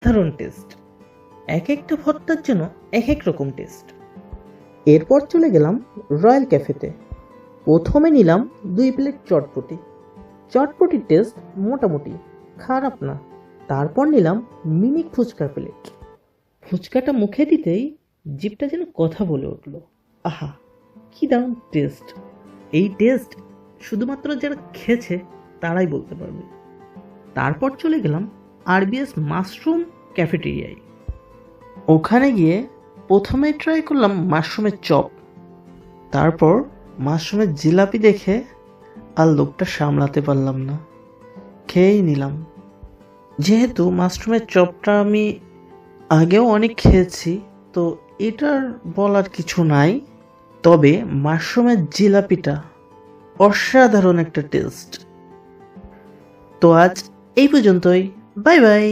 অসাধারণ টেস্ট। এক একটা ভর্তার জন্য এক এক রকম টেস্ট। এরপর চলে গেলাম রয়্যাল ক্যাফেতে। প্রথমে নিলাম 2 প্লেট চটপটি। চটপটির টেস্ট মোটামুটি, খারাপ না। তারপর নিলাম মিনি ফুচকার প্লেট। ফুচকাটা মুখে দিতেই জিভটা যেন কথা বলে উঠল। আহা, কি দারুণ টেস্ট! এই টেস্ট শুধুমাত্র যারা খেয়েছে তারাই বলতে পারবে। তারপর চলে গেলাম আরবিএস মাশরুম ক্যাফেটেরিয়ায়। ওখানে গিয়ে প্রথমে ট্রাই করলাম মাশরুমের চপ। তারপর মাশরুমের জিলাপি দেখে আর লোকটা সামলাতে পারলাম না, খেয়েই নিলাম। যেহেতু মাশরুমের চপটা আমি আগেও অনেক খেয়েছি, তো এটার বলার কিছু নাই। তবে মাশরুমের জিলাপিটা অসাধারণ একটা টেস্ট। তো আজ এই পর্যন্তই। Bye bye.